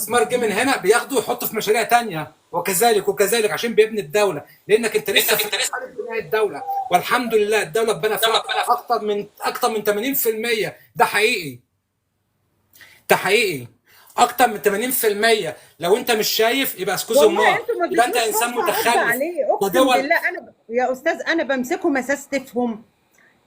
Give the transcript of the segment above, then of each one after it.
الاستثمار جه من هنا بياخده يحطه في مشاريع تانية، وكذلك وكذلك عشان بيبني الدوله، لانك انت لسه في مرحله بناء الدوله، والحمد لله الدوله اتبنى فيها اكتر من 80%. ده حقيقي، ده حقيقي. اكتر من 80%. لو انت مش شايف يبقى اسكوز والله امال، انتوا ما يبقى انت اديتنيش انسان فرصه ارد متخلف. عليه، ده اقسم دول. بالله انا يا استاذ انا بمسكهم اسستفهم،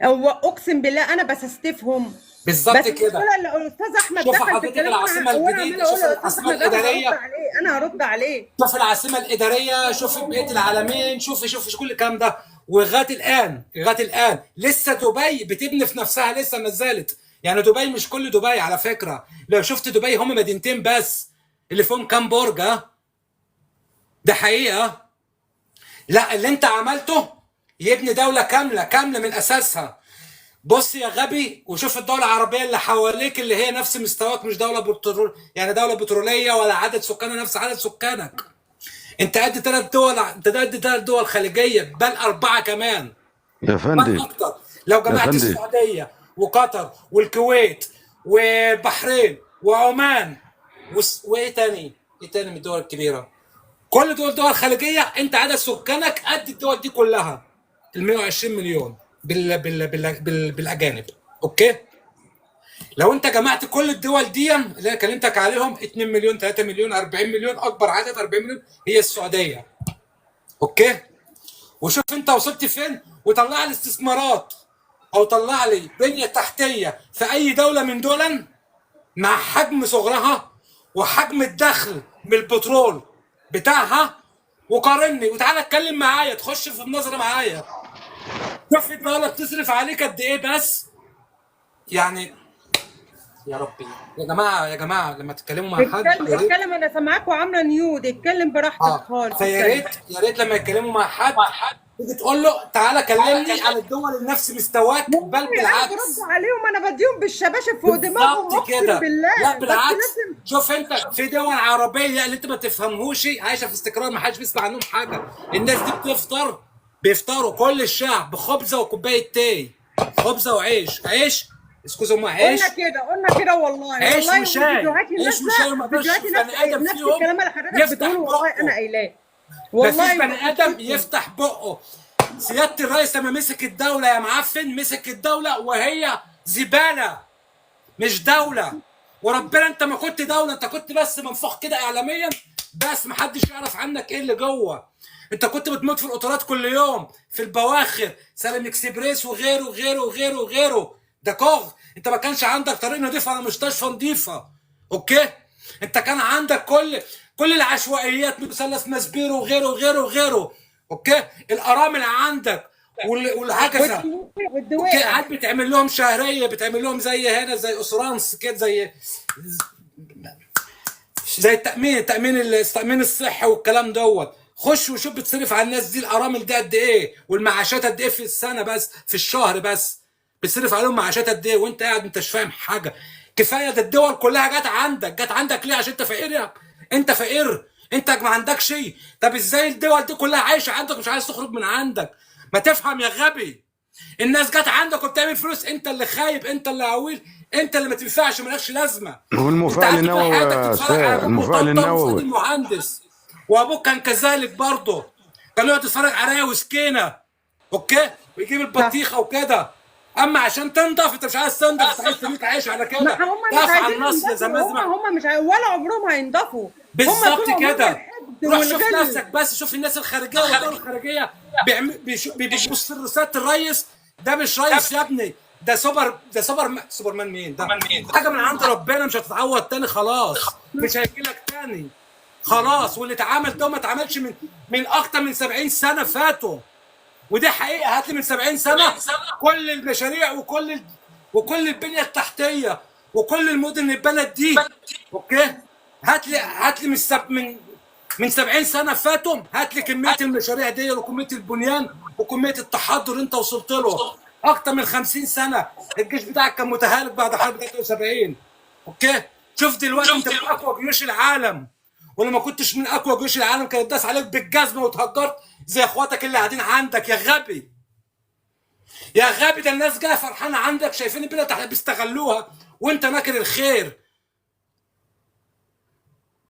او اقسم بالله انا بسستفهم. بالظبط بس كده. المشكله اللي الاستاذ احمد شوف دخل في حضرتك الكلام، العاصمه وانا عماله الجديده، اقول شوف يا استاذ العاصمه احمد انا هرد الاداريه، عليه، انا هرد عليه. شوف العاصمه الاداريه، شوف بقيه العالمين، شوف كل الكلام ده. ولغايه الان، لغايه الان لسه دبي بتبني في نفسها، لسه ما زالت. يعني دبي مش كل دبي على فكره. لو شفت دبي هم مدينتين بس اللي فيهم كام برج. ده حقيقه. لا، اللي انت عملته يبني دوله كامله كامله من اساسها. بص يا غبي، وشوف الدولة العربية اللي حواليك اللي هي نفس مستواك، مش دولة يعني دولة بترولية ولا عدد سكانها نفس عدد سكانك. انت قد 3 دول، انت قد 3 دول خليجية، بل 4 كمان، يا بل فندم. اكتر. لو يا جمعت فندم. السعودية وقطر والكويت وبحرين وعمان وايه تاني؟ ايه تاني من الدول الكبيرة؟ كل دول خليجية، انت عدد سكانك قد الدول دي كلها، ال 120 مليون بالاجانب. اوكي. لو انت جمعت كل الدول دي اللي انا كلمتك عليهم، 2 مليون، 3 مليون، 40 مليون، اكبر عدد 40 مليون هي السعوديه. اوكي. وشوف انت وصلت فين، وطلع لي استثمارات او طلع لي بنيه تحتيه في اي دوله من دول مع حجم صغرها وحجم الدخل من البترول بتاعها، وقارني وتعالى اتكلم معايا، تخش في النظره معايا. شوف الدوله بتصرف عليك قد ايه بس. يعني يا ربي، يا جماعه يا جماعه لما تتكلموا مع حد اتكلم يا ريت. اتكلم، انا سامعاك وعامله نيود، اتكلم براحتك خالص فيا اتكلم. ريت يا ريت لما يتكلموا مع حد تيجي تقول له تعالى كلمني عن الدول اللي نفس مستواك، والله بل انا برد بالعكس. عليهم، انا بديهم بالشباشب فوق دماغهم بالظبط اقسم كده. لا بالله، بس بالعكس. لازم. شوف انت في دول عربيه اللي انت ما تفهمهوش عايشه في استقرار، ما حدش بيسمع عنهم حاجه. الناس دي بيفطروا كل الشعب بخبزه وكوبايه تاي، خبزه وعيش، عيش اسكوزو، ما عيش، قلنا كده والله عيش والله، وشاي، وفيديوهاتي عيش وشاي، نازله، وما يقدرش فيديوهاتي بني ادم نفس فيهم الكلام اللي حضرتك يفتح بتقوله، والله انا بقه. قايلاه. مفيش والله بني ادم وبشوفهم. يفتح بقه. سياده الرئيس لما مسك الدوله يا معفن، مسك الدوله وهي زباله، مش دوله. وربنا انت ما كنت دوله، انت كنت بس منفوخ كده اعلاميا، بس محدش يعرف عنك ايه اللي جوه. انت كنت بتموت في القطارات كل يوم، في البواخر، سالم اكسبريس وغيره وغيره وغيره وغيره. ده كوغ. انت ما كانش عندك طريق نظيف ولا مستشفى نظيفه. اوكي. انت كان عندك كل العشوائيات، مثلث ماسبيرو وغيره وغيره وغيره. اوكي. الارامل عندك والهكذا. اوكي. والدواء. قاعد بتعمل لهم شهريه، بتعمل لهم زي هنا زي اسرانس كده، زي التامين الصحي والكلام دوت. خش وشوف بتصرف على الناس دي، الارامل دي قد ايه، والمعاشات قد ايه في السنه، بس في الشهر بس بتصرف عليهم معاشات قد ايه، وانت قاعد انت مش فاهم حاجه. كفايه ده الدول كلها جت عندك ليه؟ عشان انت فقير. انت فقير، انت ما عندكش شيء. طب ازاي الدول دي كلها عايشه عندك مش عايز تخرج من عندك؟ ما تفهم يا غبي. الناس جت عندك وبتعمل فلوس، انت اللي خايب، انت اللي عويل، انت اللي ما تنفعش، مالكش لازمه. انت والمفاعل قعدت طول النووي حياتك يا تتفرج استاذ، على ابوك المفاعل وطنطا النووي. وفؤاد المهندس، وابوك كان كذلك برضه، كان يقعد يتفرج عليا وسكينه. اوكي. ويجيب صح. البطيخه وكده. اما عشان تنضف انت مش عايز تنضف، انت عايز تليك عيش على ما كده. هم مش تقف على عايزين النصل زي ينضفوا، ما هم مش ولا عمرهم هينضفوا. هم بالظبط طول عمرهم كده. الحقد روح شوف والغل. نفسك بس، شوف الناس الخارجيه والدول الخارجيه بيبص في رساله الريس. ده مش ريس يا ابني، سوبرمان مين ده؟ حاجه من عند ربنا، مش هتتعوض تاني خلاص، مش هيجي لك تاني خلاص. واللي اتعمل ده ما اتعملش من اكتر من 70 سنه فاتوا. ودي حقيقه. هات لي من 70 سنه كل المشاريع وكل البنيه التحتيه وكل المدن اللي اتبنت دي. اوكي. هات لي من 70 سنه فاتوا، هات لي كميه المشاريع دي وكميه البنيان وكميه التحضر اللي انت وصلت له. اكتر من 50 سنه الجيش بتاعك كان متهالك بعد حرب 73. اوكي. شوف دلوقتي انت من اقوى جيوش العالم، ولما كنتش من اقوى جيوش العالم كانت داس عليك بالجزمه واتهجرت زي اخواتك اللي قاعدين عندك. يا غبي، يا غبي، ده الناس جايه فرحانه عندك، شايفين البلد تحت بيستغلوها، وانت ناكر الخير.